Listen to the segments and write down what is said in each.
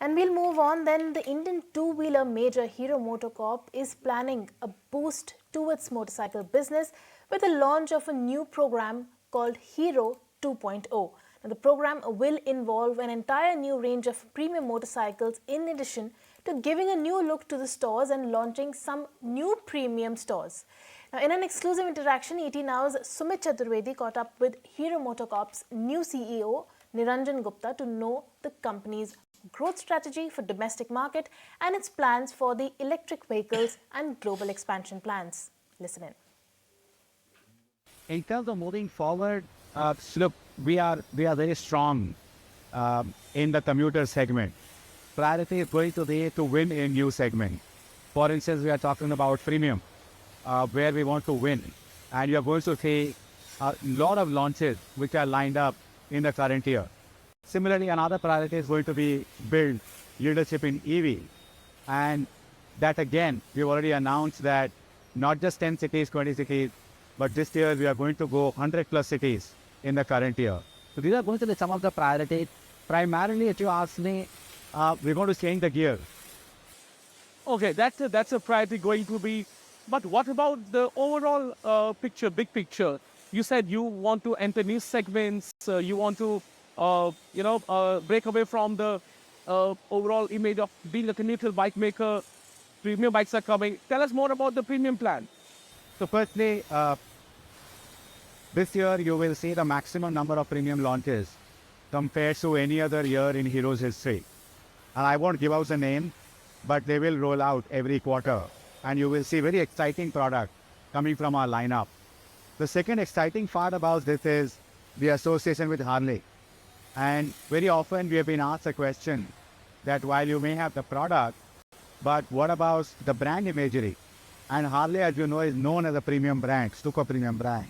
And we'll move on then. The Indian two-wheeler major Hero MotoCorp is planning a boost to its motorcycle business with the launch of a new program called Hero 2.0. Now, the program will involve an entire new range of premium motorcycles in addition to giving a new look to the stores and launching some new premium stores. Now, in an exclusive interaction, ET Now's Sumit Chaturvediin caught up with Hero MotoCorp's new CEO Niranjan Gupta to know the company's growth strategy for domestic market and its plans for the electric vehicles and global expansion plans. Listen in. In terms of moving forward, look, we are very strong in the commuter segment. Priority is going to be to win in new segment. For instance, we are talking about premium, where we want to win, and you are going to see a lot of launches which are lined up in the current year. Similarly, another priority is going to be build leadership in EV, and that again, we've already announced that not just 10 cities, 20 cities, but this year we are going to go 100 plus cities in the current year. So these are going to be some of the priorities. Primarily, if you ask me, we're going to change the gear. Okay, that's a priority going to be. But what about the overall picture, big picture? You said you want to enter new segments. You want to, break away from the overall image of being a commuter bike maker. Premium bikes are coming. Tell us more about the premium plan. So firstly, this year you will see the maximum number of premium launches compared to any other year in Hero's history. And I won't give out the name, but they will roll out every quarter. And you will see very exciting product coming from our lineup. The second exciting part about this is the association with Harley. And very often we have been asked a question that while you may have the product, but what about the brand imagery? And Harley, as you know, is known as a premium brand, super premium brand.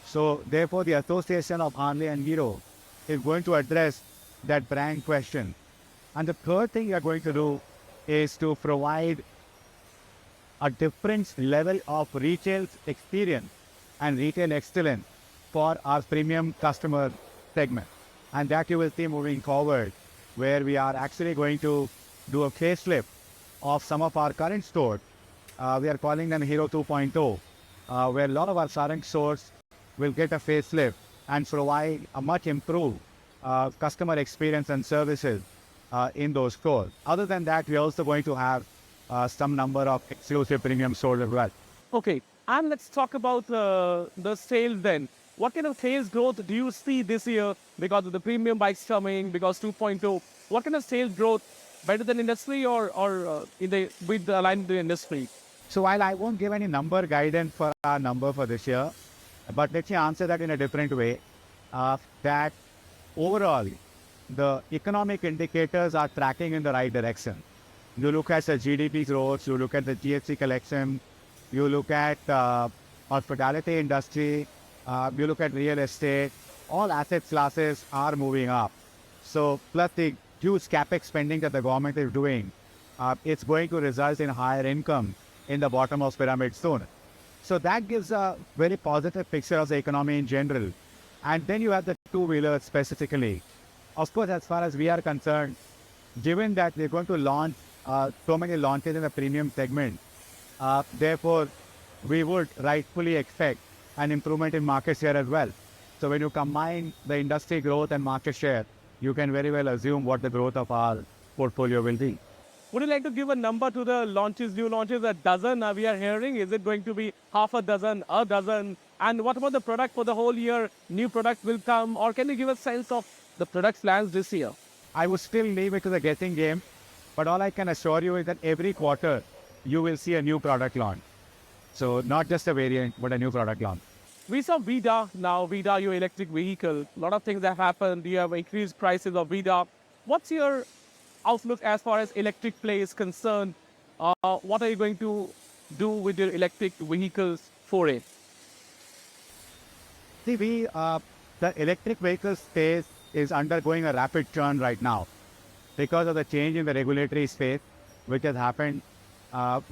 So therefore, the association of Harley and Hero is going to address that brand question. And the third thing we are going to do is to provide a different level of retail experience and retail excellence for our premium customer segment. And that you will see moving forward, where we are actually going to do a facelift of some of our current stores. We are calling them Hero 2.0, where a lot of our current stores will get a facelift and provide a much improved customer experience and services in those stores. Other than that, we are also going to have some number of exclusive premium stores as well. Okay, and let's talk about the sales then. What kind of sales growth do you see this year because of the premium bikes coming, because 2.0? What kind of sales growth, better than industry or with the line with the industry? So while I won't give any number guidance for our number for this year, but let me answer that in a different way, that overall, the economic indicators are tracking in the right direction. You look at the GDP growth, you look at the GST collection, you look at hospitality industry, you look at real estate, all asset classes are moving up. So plus the huge capex spending that the government is doing, it's going to result in higher income in the bottom of pyramid soon. So that gives a very positive picture of the economy in general. And then you have the two-wheelers specifically. Of course, as far as we are concerned, given that we're going to launch so many launches in the premium segment, therefore, we would rightfully expect an improvement in market share as well. So when you combine the industry growth and market share, you can very well assume what the growth of our portfolio will be. Would you like to give a number to the launches, new launches, a dozen we are hearing? Is it going to be half a dozen, a dozen? And what about the product for the whole year? New product will come, or can you give a sense of the product plans this year? I would still leave it to the guessing game, but all I can assure you is that every quarter you will see a new product launch. So not just a variant, but a new product launch. We saw VIDA now, VIDA, your electric vehicle. A lot of things have happened. You have increased prices of VIDA. What's your outlook as far as electric play is concerned? What are you going to do with your electric vehicles for it? See, the electric vehicle space is undergoing a rapid turn right now because of the change in the regulatory space which has happened.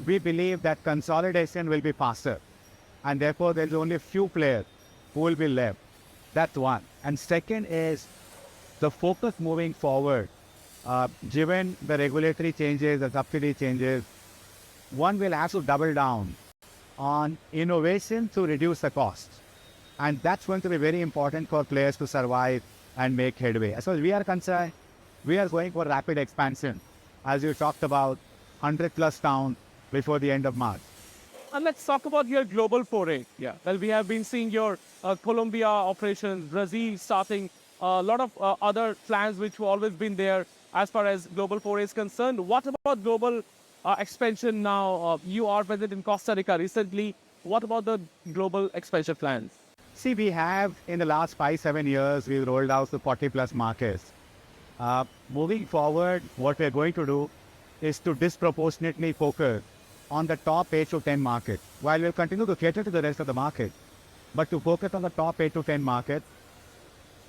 We believe that consolidation will be faster, and therefore there's only a few players who will be left. That's one. And second is the focus moving forward given the regulatory changes, the subsidy changes, one will have to double down on innovation to reduce the costs. And that's going to be very important for players to survive and make headway. As far as we are concerned, we are going for rapid expansion. As you talked about, 100 plus towns before the end of March. And let's talk about your global foray. Yeah. Well, we have been seeing your Colombia operations, Brazil starting, a lot of other plans which have always been there as far as global foray is concerned. What about global expansion now? You are present in Costa Rica recently. What about the global expansion plans? See, we have in the last 5-7 years, we've rolled out to 40 plus markets. Moving forward, what we're going to do is to disproportionately focus on the top 8 to 10 markets, while we'll continue to cater to the rest of the market. But to focus on the top 8 to 10 markets,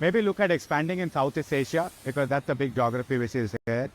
maybe look at expanding in Southeast Asia, because that's a big geography which is here.